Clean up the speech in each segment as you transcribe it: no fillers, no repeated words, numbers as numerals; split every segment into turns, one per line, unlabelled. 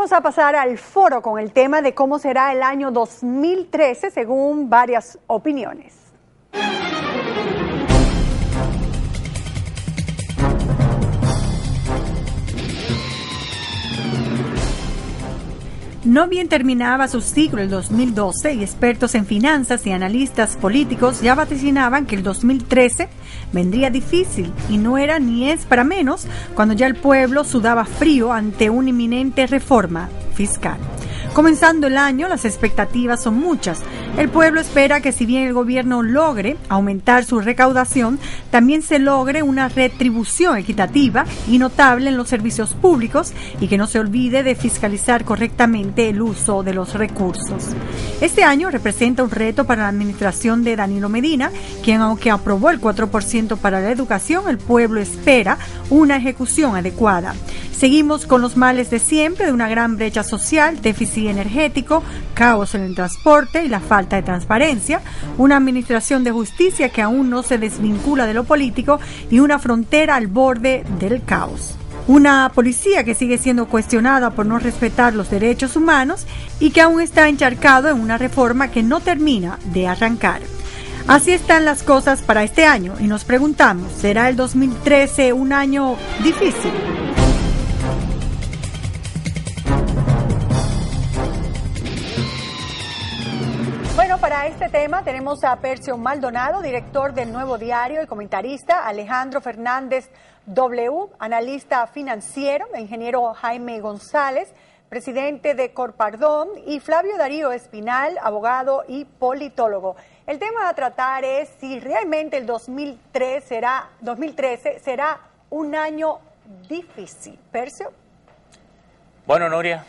vamos a pasar al foro con el tema de cómo será el año 2013 según varias opiniones.
No bien terminaba su ciclo el 2012 y expertos en finanzas y analistas políticos ya vaticinaban que el 2013 vendría difícil y no era ni es para menos cuando ya el pueblo sudaba frío ante una inminente reforma fiscal. Comenzando el año, las expectativas son muchas. El pueblo espera que si bien el gobierno logre aumentar su recaudación, también se logre una retribución equitativa y notable en los servicios públicos y que no se olvide de fiscalizar correctamente el uso de los recursos. Este año representa un reto para la administración de Danilo Medina, quien aunque aprobó el 4% para la educación, el pueblo espera una ejecución adecuada. Seguimos con los males de siempre, de una gran brecha social, déficit energético, caos en el transporte y la falta de transparencia, una administración de justicia que aún no se desvincula de lo político y una frontera al borde del caos. Una policía que sigue siendo cuestionada por no respetar los derechos humanos y que aún está encharcado en una reforma que no termina de arrancar. Así están las cosas para este año y nos preguntamos, ¿será el 2013 un año difícil?
Bueno, para este tema tenemos a Percio Maldonado, director del Nuevo Diario y comentarista, Alejandro Fernández W., analista financiero, el ingeniero Jaime González, presidente de Corpardón, y Flavio Darío Espinal, abogado y politólogo. El tema a tratar es si realmente el 2013 será un año difícil. ¿Percio?
Bueno, Nuria,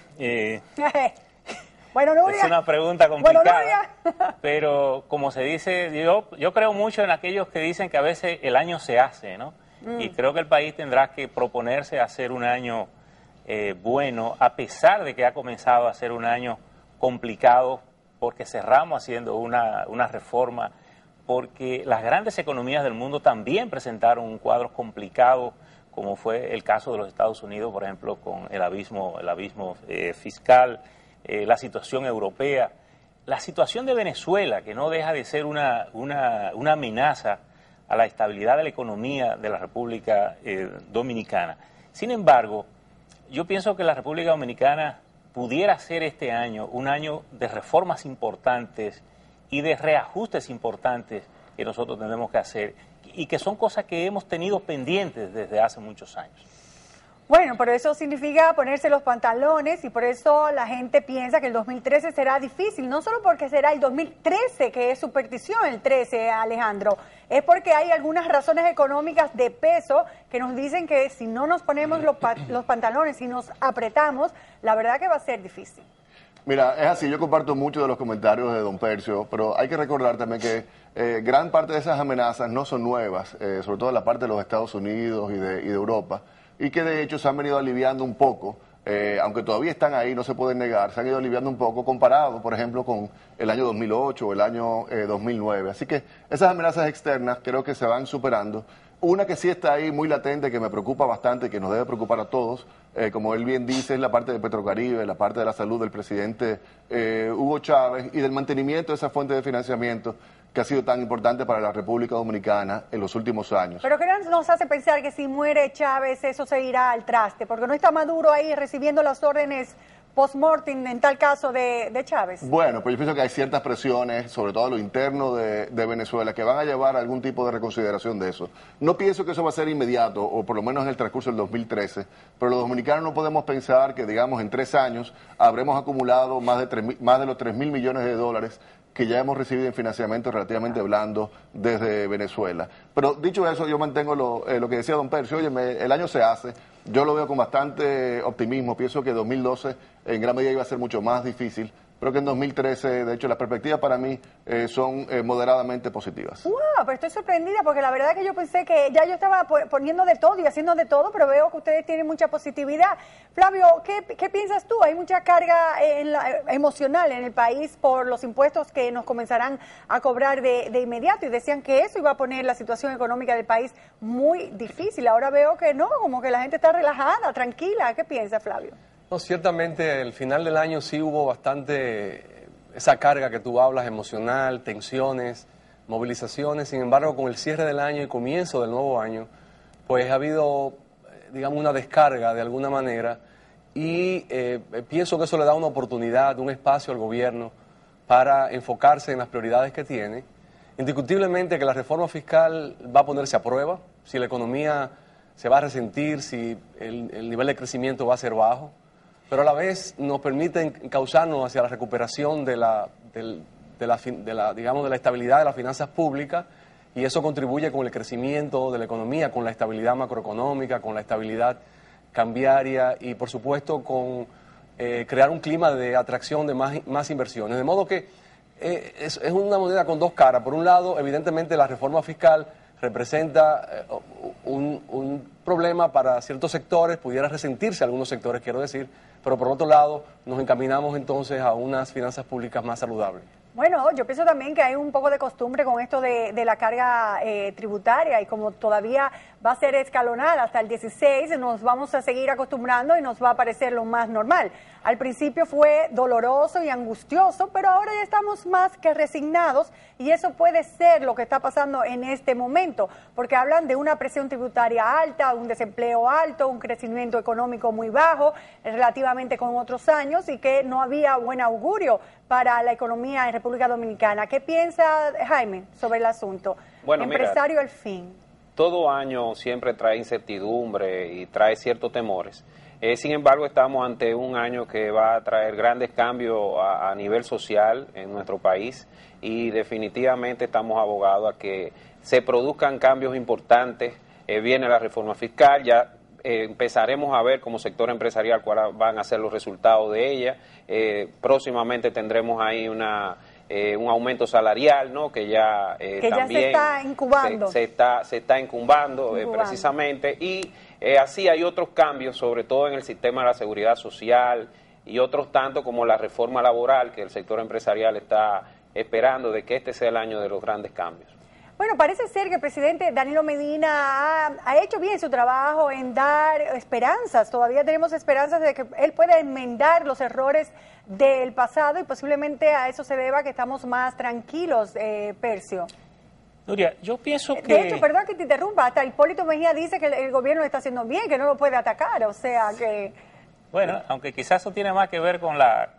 Bueno, Nuria.
es una pregunta complicada,
bueno,
pero como se dice, yo creo mucho en aquellos que dicen que a veces el año se hace, ¿no? Y creo que el país tendrá que proponerse hacer un año bueno, a pesar de que ha comenzado a ser un año complicado, porque cerramos haciendo una reforma, porque las grandes economías del mundo también presentaron un cuadro complicado, como fue el caso de los Estados Unidos, por ejemplo, con el abismo fiscal, la situación europea, la situación de Venezuela, que no deja de ser una amenaza a la estabilidad de la economía de la República Dominicana. Sin embargo, yo pienso que la República Dominicana pudiera ser este año un año de reformas importantes y de reajustes importantes que nosotros tenemos que hacer y que son cosas que hemos tenido pendientes desde hace muchos años.
Bueno, pero eso significa ponerse los pantalones y por eso la gente piensa que el 2013 será difícil, no solo porque será el 2013, que es superstición el 13, Alejandro, es porque hay algunas razones económicas de peso que nos dicen que si no nos ponemos los pantalones y nos apretamos, la verdad que va a ser difícil.
Mira, es así, yo comparto mucho de los comentarios de don Percio, pero hay que recordar también que gran parte de esas amenazas no son nuevas, sobre todo en la parte de los Estados Unidos y de Europa, y que de hecho se han venido aliviando un poco, aunque todavía están ahí, no se pueden negar, se han ido aliviando un poco comparado, por ejemplo, con el año 2008 o el año 2009. Así que esas amenazas externas creo que se van superando. Una que sí está ahí muy latente, que me preocupa bastante, que nos debe preocupar a todos, como él bien dice, es la parte de Petrocaribe, la parte de la salud del presidente Hugo Chávez y del mantenimiento de esa fuente de financiamiento que ha sido tan importante para la República Dominicana en los últimos años.
Pero ¿qué nos hace pensar que si muere Chávez eso se irá al traste? Porque no está Maduro ahí recibiendo las órdenes post-mortem en tal caso de Chávez.
Bueno, pues yo pienso que hay ciertas presiones, sobre todo a lo interno de Venezuela, que van a llevar a algún tipo de reconsideración de eso. No pienso que eso va a ser inmediato, o por lo menos en el transcurso del 2013, pero los dominicanos no podemos pensar que, digamos, en 3 años habremos acumulado más de los 3.000 millones de dólares que ya hemos recibido en financiamiento relativamente blando desde Venezuela. Pero dicho eso, yo mantengo lo que decía don Percio, oye, el año se hace, yo lo veo con bastante optimismo, pienso que 2012 en gran medida iba a ser mucho más difícil, pero que en 2013, de hecho, las perspectivas para mí son moderadamente positivas.
¡Wow! Pero estoy sorprendida porque la verdad es que yo pensé que ya yo estaba poniendo de todo y haciendo de todo, pero veo que ustedes tienen mucha positividad. Flavio, ¿qué piensas tú? Hay mucha carga emocional en el país por los impuestos que nos comenzarán a cobrar de inmediato y decían que eso iba a poner la situación económica del país muy difícil. Ahora veo que no, como que la gente está relajada, tranquila. ¿Qué piensas, Flavio?
No, ciertamente el final del año sí hubo bastante esa carga que tú hablas, emocional, tensiones, movilizaciones. Sin embargo, con el cierre del año y comienzo del nuevo año, pues ha habido, digamos, una descarga de alguna manera y pienso que eso le da una oportunidad, un espacio al gobierno para enfocarse en las prioridades que tiene. Indiscutiblemente que la reforma fiscal va a ponerse a prueba, si la economía se va a resentir, si el nivel de crecimiento va a ser bajo, pero a la vez nos permite encauzarnos hacia la recuperación de la estabilidad de las finanzas públicas, y eso contribuye con el crecimiento de la economía, con la estabilidad macroeconómica, con la estabilidad cambiaria y, por supuesto, con crear un clima de atracción de más inversiones. De modo que es una moneda con dos caras. Por un lado, evidentemente, la reforma fiscal representa un problema para ciertos sectores, pudiera resentirse algunos sectores, quiero decir, pero por otro lado, nos encaminamos entonces a unas finanzas públicas más saludables.
Bueno, yo pienso también que hay un poco de costumbre con esto de la carga tributaria, y como todavía va a ser escalonada hasta el 16, nos vamos a seguir acostumbrando y nos va a parecer lo más normal. Al principio fue doloroso y angustioso, pero ahora ya estamos más que resignados, y eso puede ser lo que está pasando en este momento, porque hablan de una presión tributaria alta, un desempleo alto, un crecimiento económico muy bajo relativamente con otros años, y que no había buen augurio para la economía en República Dominicana. ¿Qué piensa Jaime sobre el asunto?
Bueno,
Empresario al fin.
Todo año siempre trae incertidumbre y trae ciertos temores. Sin embargo, estamos ante un año que va a traer grandes cambios a nivel social en nuestro país, y definitivamente estamos abogados a que se produzcan cambios importantes. Viene la reforma fiscal, ya empezaremos a ver como sector empresarial cuáles van a ser los resultados de ella. Próximamente tendremos ahí un aumento salarial, ¿no? Que ya también
se está incubando.
Se está incubando. Precisamente, y así hay otros cambios, sobre todo en el sistema de la seguridad social, y otros tanto como la reforma laboral, que el sector empresarial está esperando de que este sea el año de los grandes cambios.
Bueno, parece ser que el presidente Danilo Medina ha hecho bien su trabajo en dar esperanzas. Todavía tenemos esperanzas de que él pueda enmendar los errores del pasado, y posiblemente a eso se deba que estamos más tranquilos, Percio.
Nuria, yo pienso que...
De hecho, perdón que te interrumpa, hasta Hipólito Mejía dice que el gobierno lo está haciendo bien, que no lo puede atacar, o sea que...
Bueno, aunque quizás eso tiene más que ver con la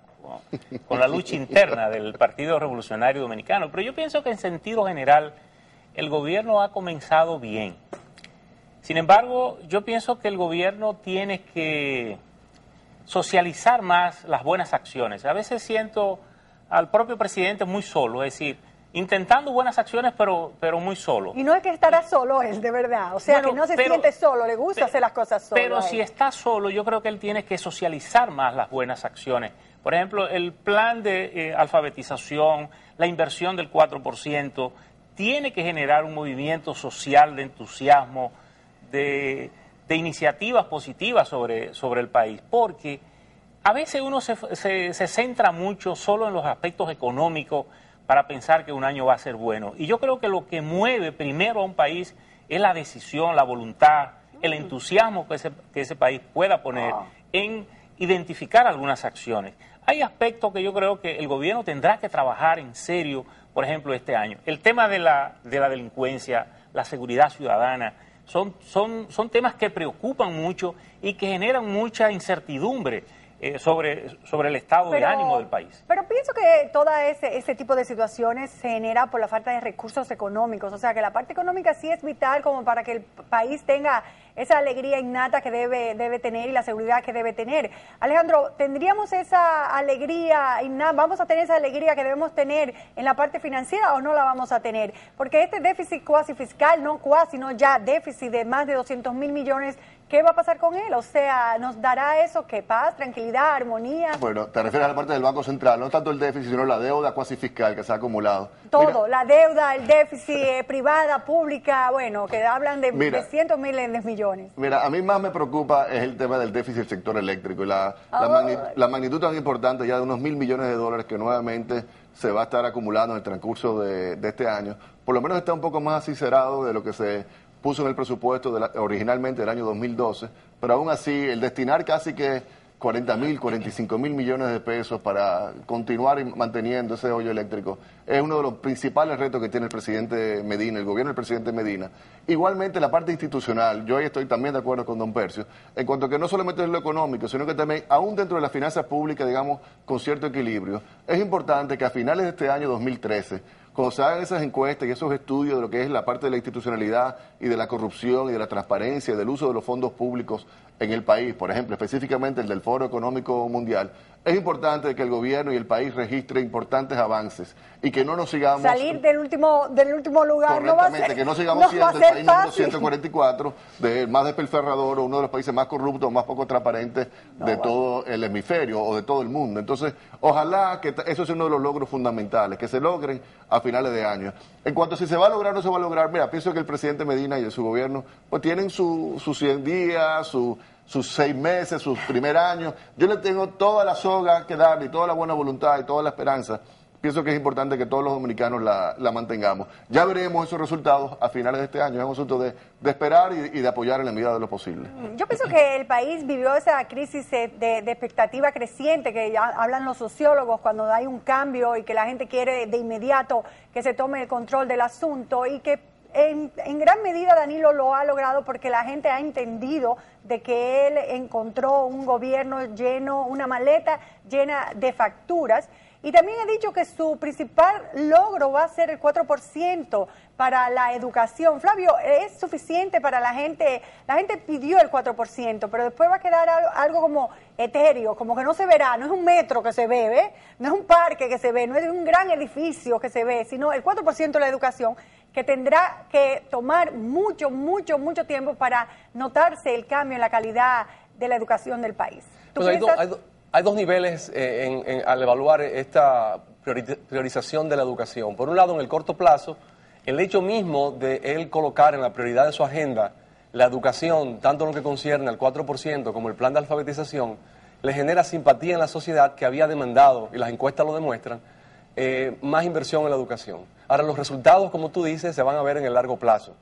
lucha interna del Partido Revolucionario Dominicano, pero yo pienso que en sentido general el gobierno ha comenzado bien. Sin embargo, yo pienso que el gobierno tiene que socializar más las buenas acciones. A veces siento al propio presidente muy solo, es decir, intentando buenas acciones, pero muy solo.
Y no es que estará solo él, de verdad. O sea, bueno, que no se siente solo, le gusta hacer las cosas solo.
Pero si está solo, yo creo que él tiene que socializar más las buenas acciones. Por ejemplo, el plan de alfabetización, la inversión del 4%, tiene que generar un movimiento social de entusiasmo, de iniciativas positivas sobre el país, porque a veces uno se centra mucho solo en los aspectos económicos para pensar que un año va a ser bueno. Y yo creo que lo que mueve primero a un país es la decisión, la voluntad, el entusiasmo que ese país pueda poner en identificar algunas acciones. Hay aspectos que yo creo que el gobierno tendrá que trabajar en serio, por ejemplo, este año. El tema de la delincuencia, la seguridad ciudadana, son temas que preocupan mucho y que generan mucha incertidumbre sobre el estado de ánimo del país.
Pero pienso que todo ese tipo de situaciones se genera por la falta de recursos económicos. O sea, que la parte económica sí es vital como para que el país tenga esa alegría innata que debe tener y la seguridad que debe tener. Alejandro, ¿tendríamos esa alegría innata? ¿Vamos a tener esa alegría que debemos tener en la parte financiera o no la vamos a tener? Porque este déficit cuasi fiscal, no cuasi, no ya déficit de más de 200.000 millones, ¿qué va a pasar con él? O sea, ¿nos dará eso qué? ¿Paz, tranquilidad, armonía?
Bueno, te refieres a la parte del Banco Central, no tanto el déficit, sino la deuda cuasi fiscal que se ha acumulado.
Todo, la deuda, el déficit privada, pública, bueno, que hablan de cientos miles de millones.
Mira, a mí más me preocupa es el tema del déficit del sector eléctrico y la magnitud tan importante ya de unos $1.000 millones que nuevamente se va a estar acumulando en el transcurso de este año. Por lo menos está un poco más asincerado de lo que se puso en el presupuesto originalmente del año 2012, pero aún así el destinar casi que 40.000, 45.000 millones de pesos para continuar manteniendo ese hoyo eléctrico es uno de los principales retos que tiene el presidente Medina, el gobierno del presidente Medina. Igualmente la parte institucional, yo ahí estoy también de acuerdo con don Percio, en cuanto a que no solamente es lo económico, sino que también, aún dentro de las finanzas públicas, digamos, con cierto equilibrio, es importante que a finales de este año 2013, cuando se hagan esas encuestas y esos estudios de lo que es la parte de la institucionalidad y de la corrupción y de la transparencia y del uso de los fondos públicos en el país, por ejemplo, específicamente el del Foro Económico Mundial, es importante que el gobierno y el país registre importantes avances y que no nos sigamos...
Salir del último lugar no va a ser
que no sigamos siendo el país número 144, del más despilfarrador o uno de los países más corruptos, más poco transparentes de todo el hemisferio o de todo el mundo. Entonces, ojalá que eso sea uno de los logros fundamentales, que se logren a finales de año. En cuanto a si se va a lograr o no se va a lograr, mira, pienso que el presidente Medina y su gobierno pues tienen sus 100 días, sus 6 meses, sus primer años. Yo le tengo toda la soga que darle y toda la buena voluntad y toda la esperanza. Pienso que es importante que todos los dominicanos la mantengamos. Ya veremos esos resultados a finales de este año. Es un asunto de esperar y de apoyar en la medida de lo posible.
Yo pienso que el país vivió esa crisis de expectativa creciente que ya hablan los sociólogos cuando hay un cambio y que la gente quiere de inmediato que se tome el control del asunto y que en gran medida Danilo lo ha logrado porque la gente ha entendido de que él encontró un gobierno lleno, una maleta llena de facturas. Y también ha dicho que su principal logro va a ser el 4% para la educación. Flavio, ¿es suficiente para la gente? La gente pidió el 4%, pero después va a quedar algo como etéreo, como que no se verá, no es un metro que se ve, ¿ve? No es un parque que se ve, no es un gran edificio que se ve, sino el 4% de la educación, que tendrá que tomar mucho tiempo para notarse el cambio en la calidad de la educación del país.
Hay dos niveles al evaluar esta priorización de la educación. Por un lado, en el corto plazo, el hecho mismo de él colocar en la prioridad de su agenda la educación, tanto en lo que concierne al 4% como el plan de alfabetización, le genera simpatía en la sociedad que había demandado, y las encuestas lo demuestran, más inversión en la educación. Ahora, los resultados, como tú dices, se van a ver en el largo plazo.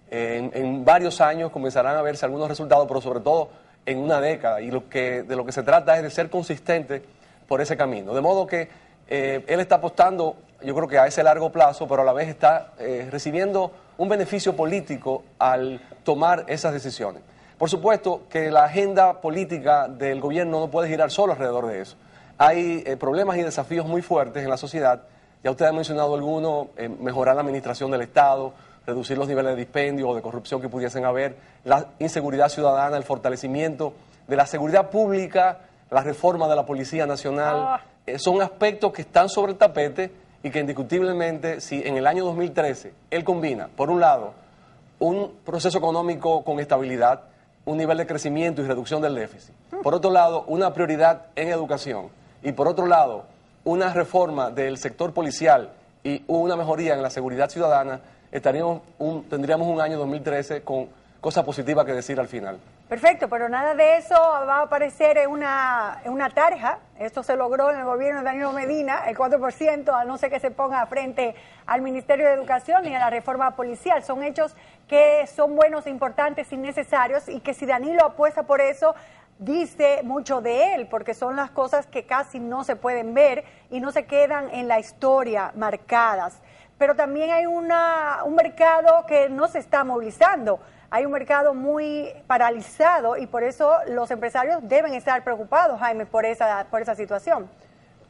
En varios años comenzarán a verse algunos resultados, pero sobre todo en una década, y de lo que se trata es de ser consistente por ese camino. De modo que él está apostando, yo creo que a ese largo plazo, pero a la vez está recibiendo un beneficio político al tomar esas decisiones. Por supuesto que la agenda política del gobierno no puede girar solo alrededor de eso. Hay problemas y desafíos muy fuertes en la sociedad. Ya usted ha mencionado algunos, mejorar la administración del Estado, reducir los niveles de dispendio o de corrupción que pudiesen haber, la inseguridad ciudadana, el fortalecimiento de la seguridad pública, la reforma de la Policía Nacional. Son aspectos que están sobre el tapete y que indiscutiblemente, si en el año 2013 él combina, por un lado, un proceso económico con estabilidad, un nivel de crecimiento y reducción del déficit, por otro lado, una prioridad en educación y por otro lado, una reforma del sector policial y una mejoría en la seguridad ciudadana, tendríamos un año 2013 con cosas positivas que decir al final.
Perfecto, pero nada de eso va a aparecer en una tarja. Esto se logró en el gobierno de Danilo Medina, el 4%, a no ser que se ponga frente al Ministerio de Educación y a la reforma policial. Son hechos que son buenos, importantes y necesarios, y que si Danilo apuesta por eso, dice mucho de él, porque son las cosas que casi no se pueden ver y no se quedan en la historia marcadas. Pero también hay un mercado que no se está movilizando. Hay un mercado muy paralizado y por eso los empresarios deben estar preocupados, Jaime, por esa situación.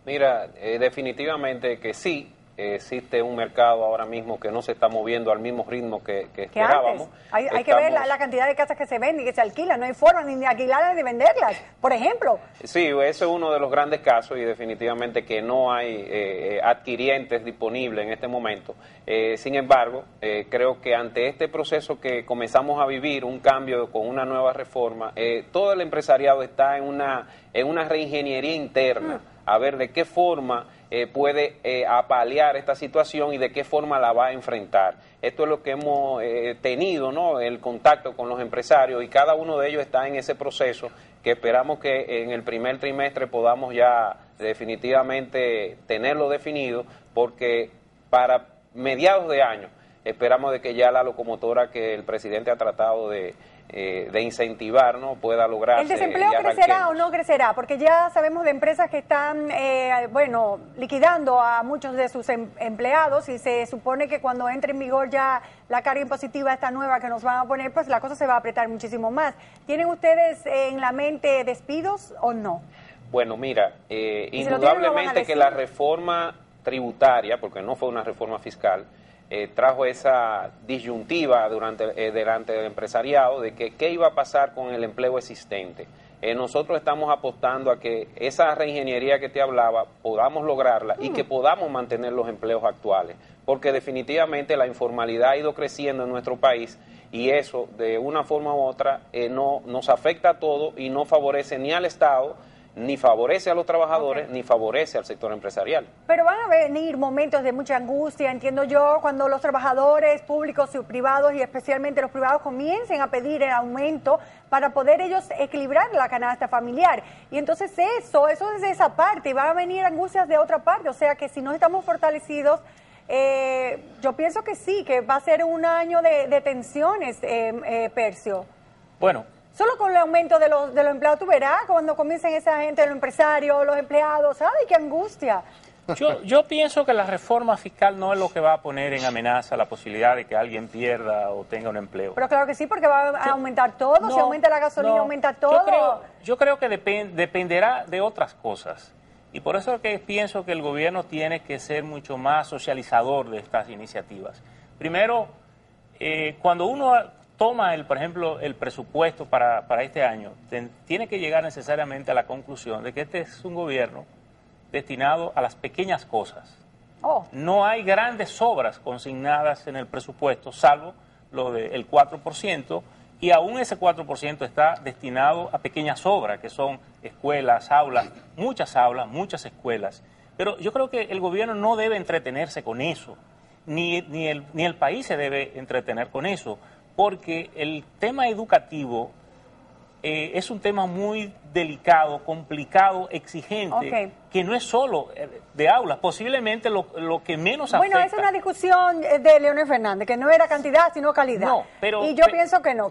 Mira,
definitivamente que sí, existe un mercado ahora mismo que no se está moviendo al mismo ritmo que esperábamos. Hay que ver la cantidad de casas que se venden y que se alquilan. No hay forma ni de alquilarlas ni de venderlas, por ejemplo. Sí, ese es uno de los grandes casos y definitivamente que no hay adquirientes disponibles en este momento. Sin embargo, creo que ante este proceso que comenzamos a vivir, un cambio con una nueva reforma, todo el empresariado está en una reingeniería interna, a ver de qué forma puede apalear esta situación y de qué forma la va a enfrentar. Esto es lo que hemos tenido, ¿no? El contacto con los empresarios y cada uno de ellos está en ese proceso que esperamos que en el primer trimestre podamos ya definitivamente tenerlo definido, porque para mediados de año esperamos de que ya la locomotora que el presidente ha tratado de de incentivar, ¿no?, pueda lograrse.
¿El desempleo crecerá o no crecerá? Porque ya sabemos de empresas que están, liquidando a muchos de sus empleados, y se supone que cuando entre en vigor ya la carga impositiva esta nueva que nos van a poner, pues la cosa se va a apretar muchísimo más. ¿Tienen ustedes en la mente despidos o no?
Bueno, mira, indudablemente que la reforma tributaria, porque no fue una reforma fiscal, trajo esa disyuntiva delante del empresariado de que qué iba a pasar con el empleo existente. Nosotros estamos apostando a que esa reingeniería que te hablaba podamos lograrla y que podamos mantener los empleos actuales, porque definitivamente la informalidad ha ido creciendo en nuestro país y eso de una forma u otra no nos afecta a todos y no favorece ni al Estado, ni favorece a los trabajadores, ni favorece al sector empresarial.
Pero van a venir momentos de mucha angustia, entiendo yo, cuando los trabajadores públicos y privados, y especialmente los privados, comiencen a pedir el aumento para poder ellos equilibrar la canasta familiar. Y entonces eso es de esa parte, y van a venir angustias de otra parte. O sea que si no estamos fortalecidos, yo pienso que sí, que va a ser un año de tensiones, Percio.
Bueno,
solo con el aumento de los empleados, tú verás cuando comiencen esa gente, los empresarios, los empleados, ¡ay, qué angustia!
Yo pienso que la reforma fiscal no es lo que va a poner en amenaza la posibilidad de que alguien pierda o tenga un empleo.
Pero claro que sí, porque va a aumentar todo, si aumenta la gasolina, aumenta todo.
Yo creo que dependerá de otras cosas. Y por eso es que pienso que el gobierno tiene que ser mucho más socializador de estas iniciativas. Primero, cuando uno toma, por ejemplo, el presupuesto para este año, tiene que llegar necesariamente a la conclusión de que este es un gobierno destinado a las pequeñas cosas. No hay grandes obras consignadas en el presupuesto, salvo lo del 4%, y aún ese 4% está destinado a pequeñas obras, que son escuelas, muchas escuelas. Pero yo creo que el gobierno no debe entretenerse con eso, ni el país se debe entretener con eso, porque el tema educativo es un tema muy delicado, complicado, exigente, que no es solo de aulas, posiblemente lo que menos afecta.
Bueno, es una discusión de Leonel Fernández, que no era cantidad, sino calidad.
No,
y yo pienso que no,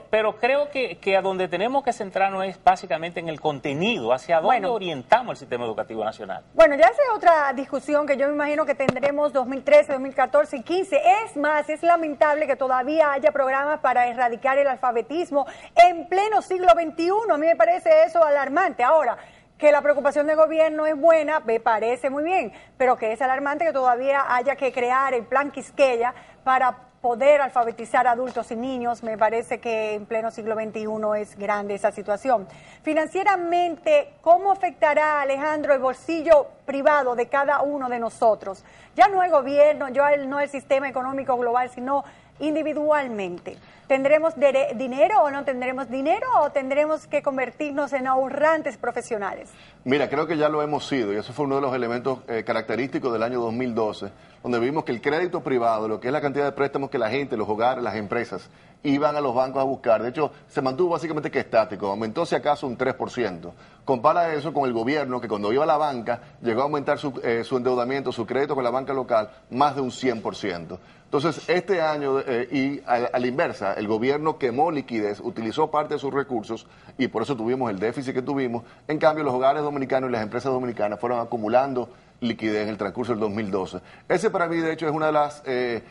pero creo que a donde tenemos que centrarnos es básicamente en el contenido, hacia dónde orientamos el sistema educativo nacional.
Bueno, ya esa es otra discusión que yo me imagino que tendremos 2013, 2014 y 2015. Es más, es lamentable que todavía haya programas para erradicar el alfabetismo en pleno siglo XXI. A mí me parece eso alarmante. Ahora, que la preocupación del gobierno es buena, me parece muy bien, pero que es alarmante que todavía haya que crear el plan Quisqueya para poder alfabetizar a adultos y niños. Me parece que en pleno siglo XXI es grande esa situación. Financieramente, ¿cómo afectará, Alejandro, el bolsillo privado de cada uno de nosotros? Ya no el gobierno, no el sistema económico global, sino individualmente. ¿Tendremos dinero o no tendremos dinero, o tendremos que convertirnos en ahorrantes profesionales?
Mira, creo que ya lo hemos sido, y eso fue uno de los elementos característicos del año 2012, donde vimos que el crédito privado, lo que es la cantidad de préstamos que la gente, los hogares, las empresas, iban a los bancos a buscar, de hecho, se mantuvo básicamente que estático, aumentó si acaso un 3%. Compara eso con el gobierno, que cuando iba a la banca, llegó a aumentar su endeudamiento, su crédito con la banca local, más de un 100%. Entonces, este año, y a la inversa, el gobierno quemó liquidez, utilizó parte de sus recursos, y por eso tuvimos el déficit que tuvimos. En cambio, los hogares dominicanos y las empresas dominicanas fueron acumulando liquidez en el transcurso del 2012. Ese para mí, de hecho, es uno de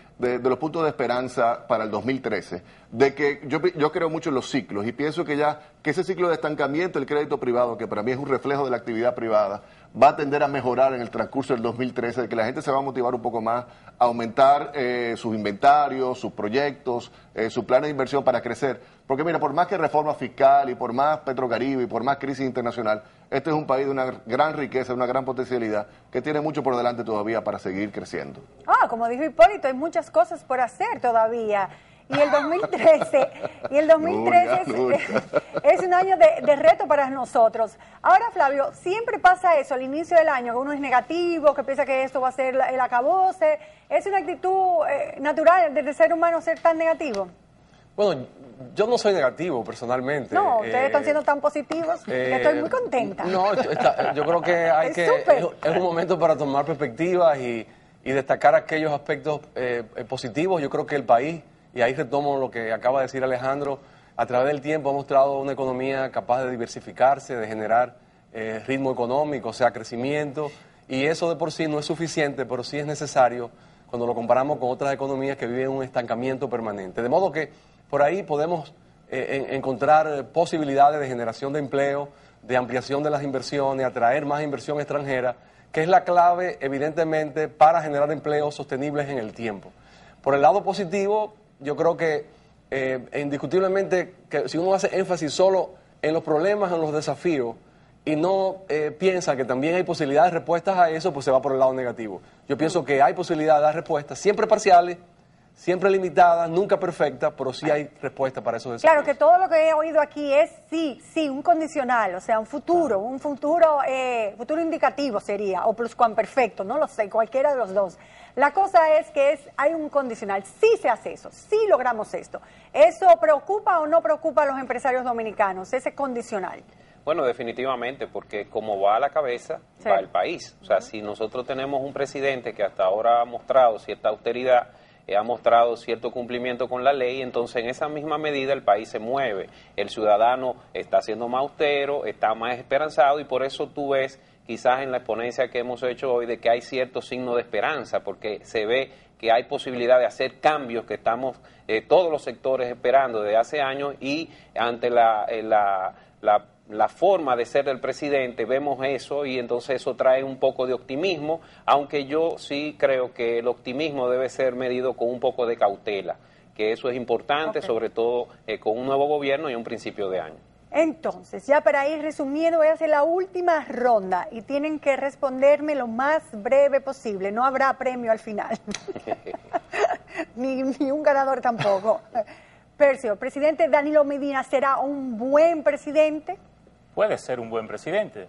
los puntos de esperanza para el 2013, de que yo creo mucho en los ciclos, y pienso que ese ciclo de estancamiento del crédito privado, que para mí es un reflejo de la actividad privada, va a tender a mejorar en el transcurso del 2013, de que la gente se va a motivar un poco más a aumentar sus inventarios, sus proyectos, su plan de inversión para crecer. Porque mira, por más que reforma fiscal y por más Petrocaribe y por más crisis internacional, este es un país de una gran riqueza, de una gran potencialidad, que tiene mucho por delante todavía para seguir creciendo.
Como dijo Hipólito, hay muchas cosas por hacer todavía. Y el 2013, es un año de reto para nosotros. Ahora, Flavio, siempre pasa eso al inicio del año, que uno es negativo, que piensa que esto va a ser el acabose. ¿Es una actitud natural del ser humano ser tan negativo?
Bueno, yo no soy negativo personalmente.
No, ustedes están siendo tan positivos que estoy muy contenta.
No, yo creo que es un momento para tomar perspectivas y destacar aquellos aspectos positivos. Yo creo que el país, y ahí retomo lo que acaba de decir Alejandro, a través del tiempo ha mostrado una economía capaz de diversificarse, de generar ritmo económico, o sea, crecimiento, y eso de por sí no es suficiente, pero sí es necesario cuando lo comparamos con otras economías que viven un estancamiento permanente. De modo que por ahí podemos encontrar posibilidades de generación de empleo, de ampliación de las inversiones, atraer más inversión extranjera, que es la clave, evidentemente, para generar empleos sostenibles en el tiempo. Por el lado positivo, yo creo que indiscutiblemente, que si uno hace énfasis solo en los problemas, en los desafíos, y no piensa que también hay posibilidades de respuestas a eso, pues se va por el lado negativo. Yo pienso que hay posibilidades de dar respuestas, siempre parciales, siempre limitadas, nunca perfectas, pero sí hay respuestas para esos desafíos.
Claro que todo lo que he oído aquí es sí, un condicional, o sea, un futuro indicativo sería, o pluscuamperfecto, no lo sé, cualquiera de los dos. La cosa es que hay un condicional, sí se hace eso, sí logramos esto. ¿Eso preocupa o no preocupa a los empresarios dominicanos, ese condicional?
Bueno, definitivamente, porque como va a la cabeza, sí, va el país. O sea, si nosotros tenemos un presidente que hasta ahora ha mostrado cierta austeridad, ha mostrado cierto cumplimiento con la ley, entonces en esa misma medida el país se mueve. El ciudadano está siendo más austero, está más esperanzado, y por eso tú ves quizás en la exponencia que hemos hecho hoy de que hay cierto signo de esperanza, porque se ve que hay posibilidad de hacer cambios que estamos todos los sectores esperando desde hace años, y ante la forma de ser del presidente vemos eso, y entonces eso trae un poco de optimismo, aunque yo sí creo que el optimismo debe ser medido con un poco de cautela, que eso es importante, sobre todo con un nuevo gobierno y un principio de año.
Entonces, ya para ir resumiendo, voy a hacer la última ronda y tienen que responderme lo más breve posible, no habrá premio al final, ni un ganador tampoco. Percio, ¿presidente Danilo Medina será un buen presidente?
Puede ser un buen presidente.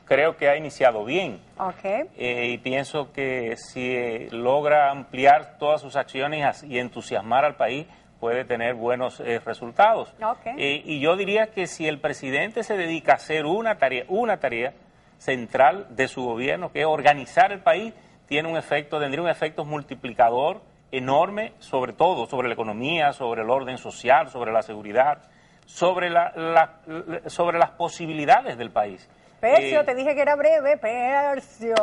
Creo que ha iniciado bien.
Okay.
Y pienso que si logra ampliar todas sus acciones y entusiasmar al país, puede tener buenos resultados.
Okay.
Y yo diría que si el presidente se dedica a hacer una tarea central de su gobierno, que es organizar el país, tendría un efecto multiplicador enorme, sobre todo sobre la economía, sobre el orden social, sobre la seguridad, sobre las posibilidades del país.
Percio, te dije que era breve, Percio.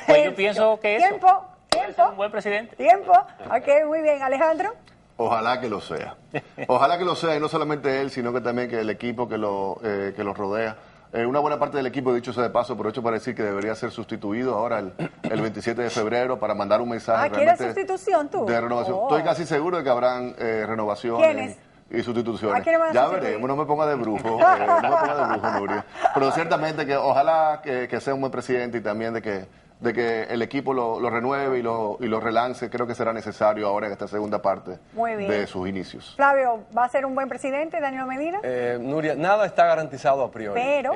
Pues yo pienso que eso
Tiempo.
ser un buen presidente.
Tiempo. Ok, muy bien. Alejandro.
Ojalá que lo sea. Ojalá que lo sea, y no solamente él, sino que también que el equipo que lo rodea. Una buena parte del equipo, dicho sea de paso, aprovecho para decir que debería ser sustituido ahora el 27 de febrero para mandar un mensaje
¿Quieres sustitución tú?
De renovación. Estoy casi seguro de que habrán renovaciones.
¿Quiénes?
Y sustituciones.
Ya
veremos, no me ponga de brujo, Nuria. Pero ciertamente que ojalá que sea un buen presidente, y también de que el equipo lo renueve y lo relance. Creo que será necesario ahora en esta segunda parte de sus inicios.
Flavio, ¿va a ser un buen presidente, Danilo Medina?
Nuria, nada está garantizado a priori.
Pero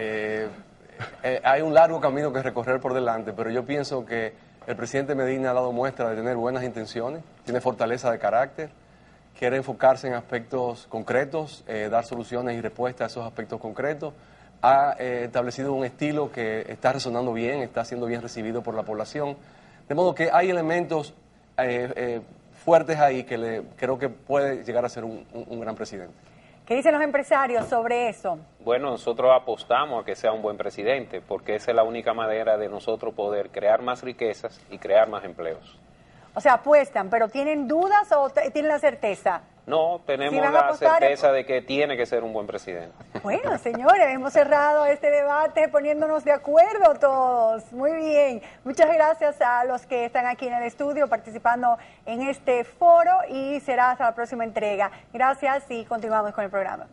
hay un largo camino que recorrer por delante, pero yo pienso que el presidente Medina ha dado muestra de tener buenas intenciones, tiene fortaleza de carácter, quiere enfocarse en aspectos concretos, dar soluciones y respuestas a esos aspectos concretos. Ha establecido un estilo que está resonando bien, está siendo bien recibido por la población. De modo que hay elementos fuertes ahí que creo que puede llegar a ser un gran presidente.
¿Qué dicen los empresarios sobre eso?
Bueno, nosotros apostamos a que sea un buen presidente, porque esa es la única manera de nosotros poder crear más riquezas y crear más empleos.
O sea, apuestan, pero ¿tienen dudas o tienen la certeza?
No, tenemos la certeza de que tiene que ser un buen presidente.
Bueno, señores, hemos cerrado este debate poniéndonos de acuerdo todos. Muy bien. Muchas gracias a los que están aquí en el estudio participando en este foro, y será hasta la próxima entrega. Gracias y continuamos con el programa.